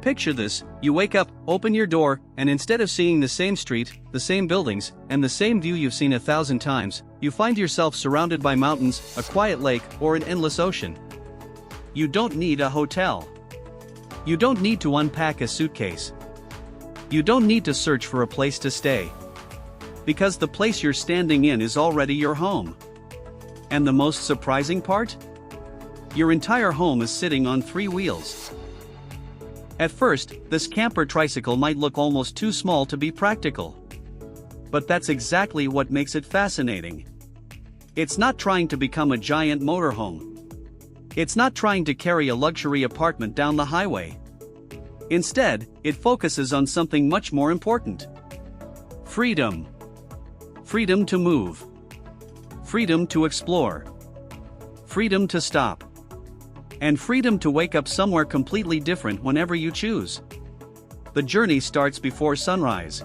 Picture this: you wake up, open your door, and instead of seeing the same street, the same buildings, and the same view you've seen 1,000 times, you find yourself surrounded by mountains, a quiet lake, or an endless ocean. You don't need a hotel. You don't need to unpack a suitcase. You don't need to search for a place to stay. Because the place you're standing in is already your home. And the most surprising part? Your entire home is sitting on 3 wheels. At first, this camper tricycle might look almost too small to be practical. But that's exactly what makes it fascinating. It's not trying to become a giant motorhome. It's not trying to carry a luxury apartment down the highway. Instead, it focuses on something much more important. Freedom. Freedom to move. Freedom to explore. Freedom to stop. And freedom to wake up somewhere completely different whenever you choose. The journey starts before sunrise.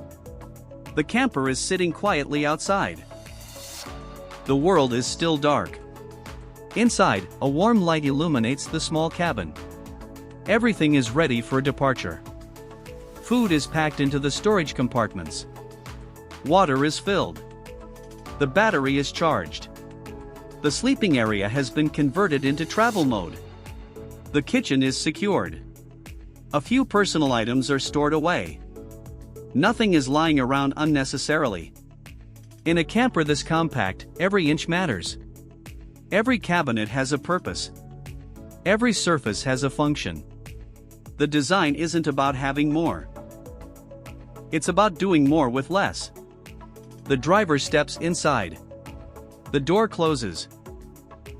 The camper is sitting quietly outside. The world is still dark. Inside, a warm light illuminates the small cabin. Everything is ready for departure. Food is packed into the storage compartments. Water is filled. The battery is charged. The sleeping area has been converted into travel mode. The kitchen is secured. A few personal items are stored away. Nothing is lying around unnecessarily. In a camper this compact, every inch matters. Every cabinet has a purpose. Every surface has a function. The design isn't about having more. It's about doing more with less. The driver steps inside. The door closes.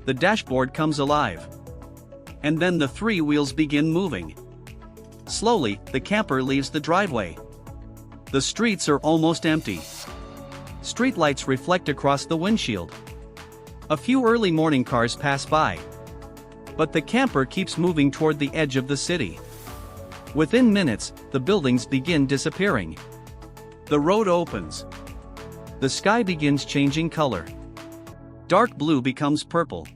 The dashboard comes alive. And then the 3 wheels begin moving. Slowly, the camper leaves the driveway. The streets are almost empty. Streetlights reflect across the windshield. A few early morning cars pass by. But the camper keeps moving toward the edge of the city. Within minutes, the buildings begin disappearing. The road opens. The sky begins changing color. Dark blue becomes purple.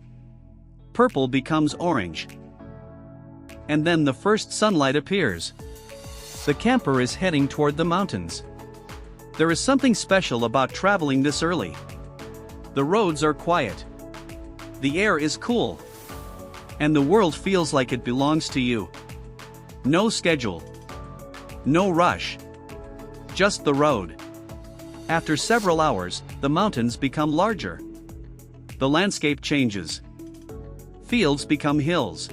Purple becomes orange. And then the first sunlight appears. The camper is heading toward the mountains. There is something special about traveling this early. The roads are quiet. The air is cool. And the world feels like it belongs to you. No schedule. No rush. Just the road. After several hours, the mountains become larger. The landscape changes. Fields become hills.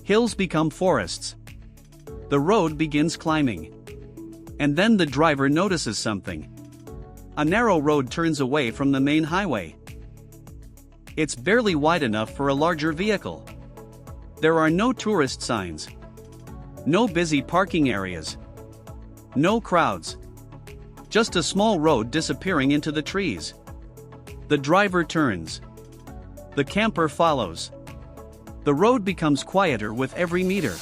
Hills become forests. The road begins climbing. And then the driver notices something. A narrow road turns away from the main highway. It's barely wide enough for a larger vehicle. There are no tourist signs. No busy parking areas. No crowds. Just a small road disappearing into the trees. The driver turns. The camper follows. The road becomes quieter with every meter.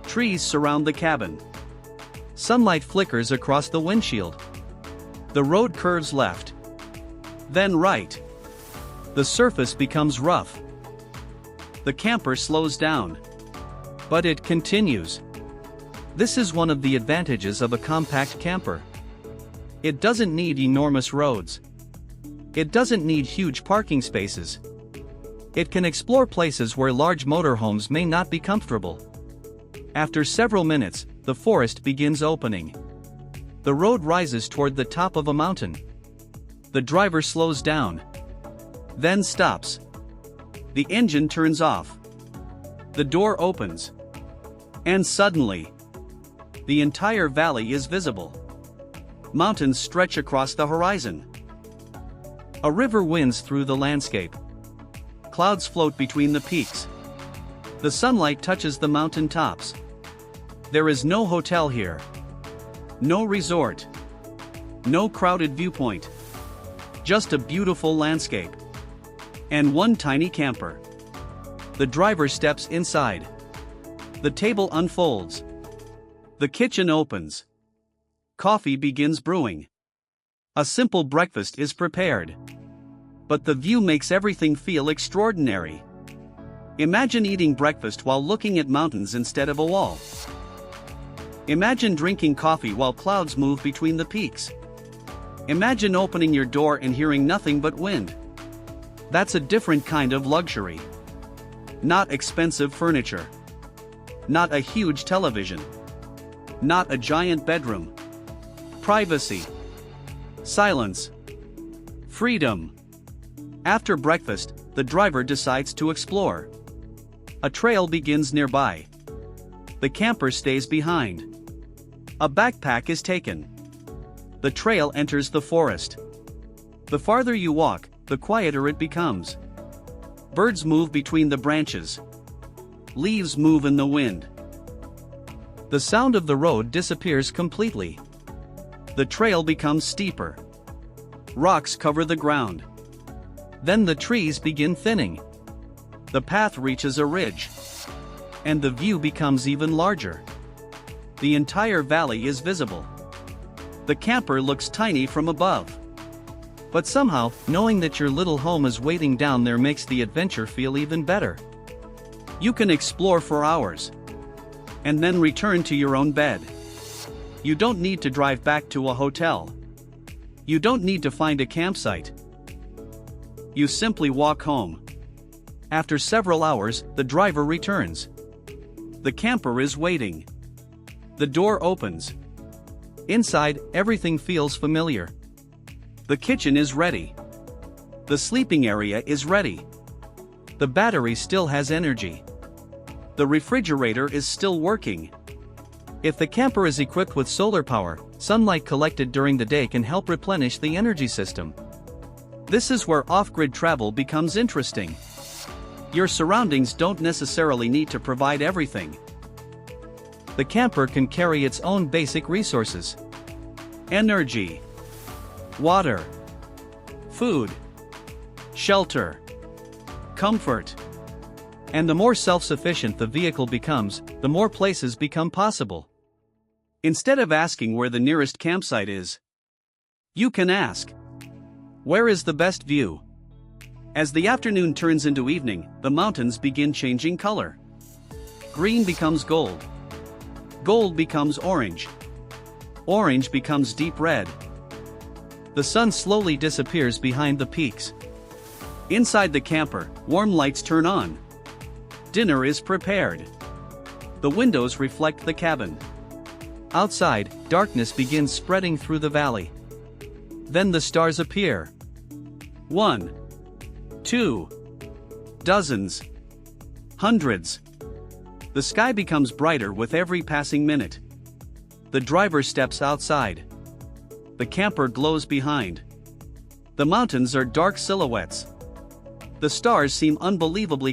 Trees surround the cabin. Sunlight flickers across the windshield. The road curves left. Then right. The surface becomes rough. The camper slows down. But it continues. This is one of the advantages of a compact camper. It doesn't need enormous roads. It doesn't need huge parking spaces. It can explore places where large motorhomes may not be comfortable. After several minutes, the forest begins opening. The road rises toward the top of a mountain. The driver slows down. Then stops. The engine turns off. The door opens. And suddenly, the entire valley is visible. Mountains stretch across the horizon. A river winds through the landscape. Clouds float between the peaks. The sunlight touches the mountain tops. There is no hotel here. No resort. No crowded viewpoint. Just a beautiful landscape. And one tiny camper. The driver steps inside. The table unfolds. The kitchen opens. Coffee begins brewing. A simple breakfast is prepared. But the view makes everything feel extraordinary. Imagine eating breakfast while looking at mountains instead of a wall. Imagine drinking coffee while clouds move between the peaks. Imagine opening your door and hearing nothing but wind. That's a different kind of luxury. Not expensive furniture. Not a huge television. Not a giant bedroom. Privacy. Silence. Freedom. After breakfast, the driver decides to explore. A trail begins nearby. The camper stays behind. A backpack is taken. The trail enters the forest. The farther you walk, the quieter it becomes. Birds move between the branches. Leaves move in the wind. The sound of the road disappears completely. The trail becomes steeper. Rocks cover the ground. Then the trees begin thinning. The path reaches a ridge. And the view becomes even larger. The entire valley is visible. The camper looks tiny from above. But somehow, knowing that your little home is waiting down there makes the adventure feel even better. You can explore for hours. And then return to your own bed. You don't need to drive back to a hotel. You don't need to find a campsite. You simply walk home. After several hours, the driver returns. The camper is waiting. The door opens. Inside, everything feels familiar. The kitchen is ready. The sleeping area is ready. The battery still has energy. The refrigerator is still working. If the camper is equipped with solar power, sunlight collected during the day can help replenish the energy system. This is where off-grid travel becomes interesting. Your surroundings don't necessarily need to provide everything. The camper can carry its own basic resources. Energy. Water. Food. Shelter. Comfort. And the more self-sufficient the vehicle becomes, the more places become possible. Instead of asking where the nearest campsite is, you can ask, where is the best view? As the afternoon turns into evening, the mountains begin changing color. Green becomes gold. Gold becomes orange. Orange becomes deep red. The sun slowly disappears behind the peaks. Inside the camper, warm lights turn on. Dinner is prepared. The windows reflect the cabin. Outside, darkness begins spreading through the valley. Then the stars appear. 1, 2, dozens, hundreds. The sky becomes brighter with every passing minute. The driver steps outside. The camper glows behind. The mountains are dark silhouettes. The stars seem unbelievably